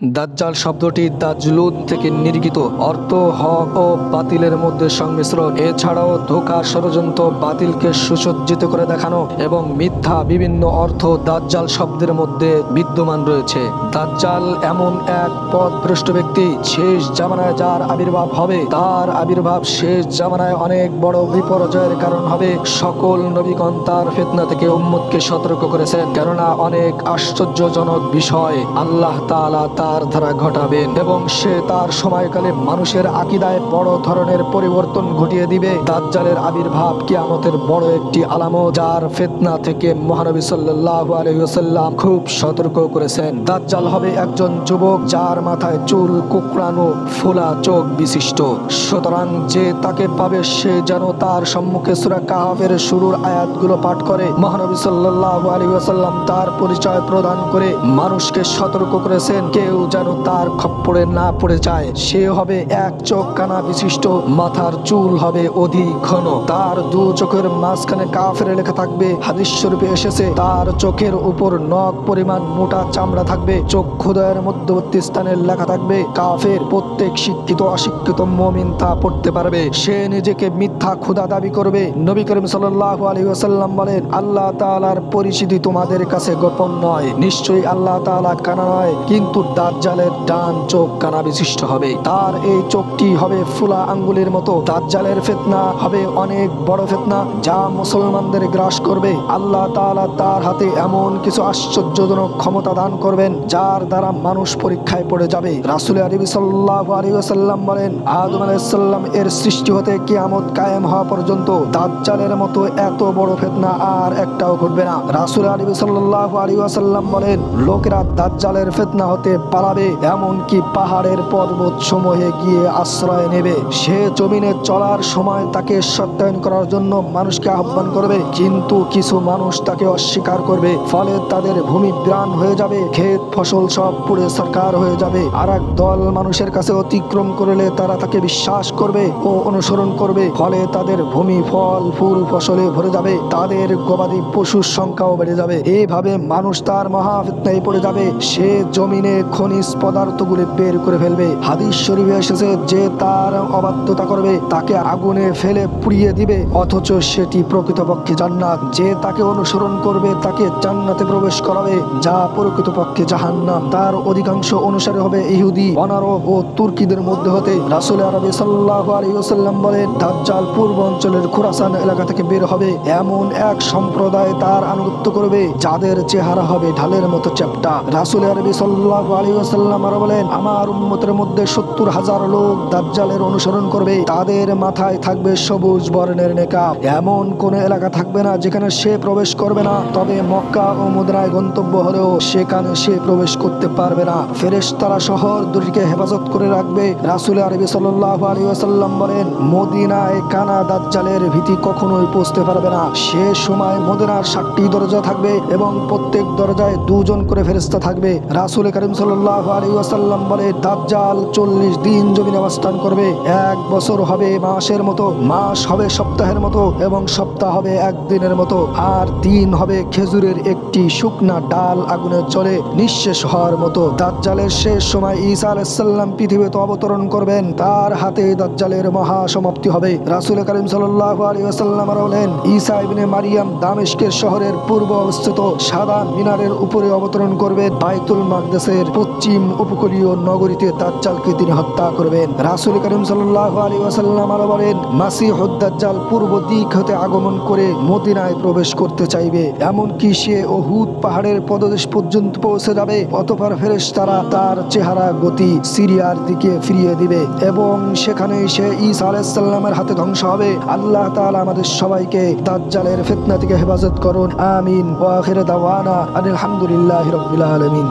দাজ্জাল শব্দটি দাজলুন থেকে নির্গত, অর্থ হক ও বাতিলের মধ্যে সংমিশ্রণ। এছাড়াও ধোঁকা, ষড়যন্ত্র, বাতিলকে সুসজ্জিত করে দেখানো এবং মিথ্যা বিভিন্ন অর্থ দাজ্জাল শব্দের মধ্যে বিদ্যমান রয়েছে। দাজ্জাল এমন এক পথভ্রষ্ট ব্যক্তি, শেষ জামানায় যার আবির্ভাব হবে, তার আবির্ভাব শেষ জামানায় অনেক বড় বিপর্যয়ের কারণ হবে। সকল নবীগণ তার ফিতনা থেকে উম্মতকে সতর্ক করেছেন, কেননা অনেক আশ্চর্যজনক বিষয় আল্লাহ তাআলা তার দ্বারা ঘটাবেন এবং সে তার সময়কালে মানুষের আকীদায় বড় ধরনের পরিবর্তন ঘটিয়ে দিবে। দাজ্জালের আবির্ভাব কিয়ামতের বড় একটি আলামত, যার ফিতনা থেকে মহানবী সাল্লাল্লাহু আলাইহি ওয়াসাল্লাম খুব সতর্ক করেছেন। দাজ্জাল হবে একজন যুবক, যার মাথায় চুল কুকড়ানো, ফোলা চোখ বিশিষ্ট। সুতরাং যে তাকে পাবে সে যেন তার সম্মুখে সূরা কাহফের শুরুর আয়াতগুলো পাঠ করে। মহানবী সাল্লাল্লাহু আলাইহি ওয়াসাল্লাম তার পরিচয় প্রদান করে মানুষকে সতর্ক করেছেন, কেউ যেন তার খপ্পরে না পড়ে যায়। সে হবে এক চোখ কানা বিশিষ্ট, মাথার চুল হবে অধিক ঘন, তার দু চোখের মাঝখানে কাফের লেখা থাকবে। হাদিস শরীফে এসেছে, তার চোখের উপর নখ পরিমাণ মোটা চামড়া থাকবে। চক্ষুদ্বয়ের মধ্যবর্তী স্থানে লেখা থাকবে কাফের। প্রত্যেক শিক্ষিত অশিক্ষিত মুমিন তা পড়তে পারবে। সে নিজেকে মিথ্যা খোদা দাবি করবে। নবী করিম সাল্লাল্লাহু আলাইহি ওয়াসাল্লাম বলেন, আল্লাহ তাআলার পরিচিতি তোমাদের কাছে গোপন নয়। নিশ্চয়ই আল্লাহ তাআলা কানা নয়, কিন্তু দাজ্জালের ডান চোখ কানা বিশিষ্ট হবে। তার এই চোখটি হবে ফুলা আঙ্গুলের মতো। দাজ্জালের ফিতনা হবে অনেক বড় ফিতনা, যা মুসলমানদের গ্রাস করবে। আল্লাহ তাআলা তার হাতে এমন কিছু আশ্চর্যজনক ক্ষমতা দান করবেন, যার দ্বারা মানুষ পরীক্ষায় পড়ে যাবে। রাসূল আরবি সাল্লাল্লাহু আলাইহি ওয়াসাল্লাম বলেন, আদম আলাইহিস সালাম এর সৃষ্টি হতে কিয়ামত কায়েম হওয়া পর্যন্ত দাজ্জালের মতো এত বড় ফিতনা আর একটাও ঘটবে না। রাসূল আরবি সাল্লাল্লাহু আলাইহি ওয়াসাল্লাম বলেন, লোকেরা দাজ্জালের ফিতনা হতে পালাবে, এমনকি পাহাড়ের পর্বত সমূহে গিয়ে আশ্রয় নেবে। সে জমিনে চলার সময় তাকে সত্যায়ন করার জন্য মানুষকে আহ্বান করবে, কিন্তু কিছু মানুষ তাকে অস্বীকার করবে। ফলে তাদের ভূমি বিরান হয়ে যাবে, ক্ষেত ফসল সব পুড়ে ছারখার হয়ে যাবে। আর এক দল মানুষের কাছে অতিক্রম করলে তারা তাকে বিশ্বাস করবে ও অনুসরণ করবে। ফলে তাদের ভূমি ফল ফুল ফসলে ভরে যাবে, তাদের গবাদি পশুর সংখ্যাও বেড়ে যাবে। এইভাবে মানুষ তার মহাফিতনায় পড়ে যাবে। সে জমিনে খনিজ পদার্থগুলি বের করে ফেলবে। হাদিস শরীফে এসেছে, যে তার অবাধ্যতা করবে তাকে আগুনে ফেলে পুড়িয়ে দিবে, অথচ সেটি প্রকৃতপক্ষে জান্নাত। যে তাকে অনুসরণ করবে তাকে জান্নাতে প্রবেশ করাবে, যা প্রকৃতপক্ষে জাহান্নাম। তার অধিকাংশ অনুসারী হবে ইহুদি, অনারব ও তুর্কিদের মধ্যে হতে। রাসূল আরবি সাল্লাল্লাহু আলাইহি ওয়াসাল্লাম বলেন, দাজ্জাল পূর্ব অঞ্চলের খুরাসান এলাকা থেকে বের হবে। এমন এক সম্প্রদায় তার আনুগত্য করবে, যাদের চেহারা হবে ঢালের মতো চ্যাপ্টা। রাসূল আরবি সাল্লাল্লাহু আলাইহি ওয়াসাল্লাম আরো বলেন, আমার উম্মতের মধ্যে 70,000 লোক দাজ্জালের অনুসরণ করবে। তাদের মাথায় থাকবে সবুজ বর্ণের নেকাব। এমন কোন এলাকা থাকবে না যেখানে সে প্রবেশ করবে না। তবে মক্কা ও মদিনায় গন্তব্য হলেও সেখানে সে প্রবেশ করতে পারবে না। ফেরেশতারা শহর দুটিকে হেফাজত করে রাখবে। রাসূল আরবি সাল্লাল্লাহু আলাইহি ওয়াসাল্লাম বলেন, মদিনায় কানা দাজ্জালের ভীতি কখনোই পৌঁছতে পারবে না। সে সময় মদিনার 7টি দরজা থাকবে এবং প্রত্যেক দরজায় 2 জন করে ফেরেশতা থাকবে। রাসূল করিম সাল্লাল্লাহু আলাইহি ওয়াসাল্লাম বলেন, দাজ্জাল 40 দিন জমিনে অবস্থান করবে। 1 বছর হবে মাসের মতো, মাস হবে সপ্তাহের মতো এবং সপ্তাহ হবে একদিনের মতো, আর দিন হবে খেজুরের একটি শুকনা ডাল আগুনে জ্বলে নিঃশেষ হওয়ার মতো। দাজ্জালের শেষ সময় ঈসা আলাইহিস সালাম পৃথিবীতে অবতরণ করবেন। তার হাতে দাজ্জালের মহা সমাপ্তি হবে। রাসূল করিম সাল্লাল্লাহু আলাইহি ওয়াসাল্লাম বলেন, ঈসা ইবনে মারিয়াম দামেস্কের শহরের পূর্ব অবস্থিত সাদা মিনারের উপরে অবতরণ করবেন। বাইতুল মাকদেসের পশ্চিম উপকূলীয় নগরীতে দাজ্জালকে তিনি হত্যা করবেন। রাসূল করিম সাল্লাল্লাহু আলাইহি ওয়াসাল্লাম আরো বলেন, মাসিহুদ দাজ্জাল পূর্ব দিক হতে আগমন করে মদিনায় প্রবেশ করতে চাইবে, এমনকি সে উহুদ পাহাড়ের পদদেশ পর্যন্ত পৌঁছে যাবে। অতঃপর ফেরেশতারা তার চেহারা গতি সিরিয়ার দিকে ফিরিয়ে দিবে এবং সেখানেই সে ঈসা আলাইহিস সালামের হাতে ধ্বংস হবে। আল্লাহ তাআলা আমাদের সবাইকে দাজ্জালের ফিতনা থেকে হেফাজত করুন। আমিন। ওয়া আখিরু দাওয়ানা আলহামদুলিল্লাহি রাব্বিল আলামিন।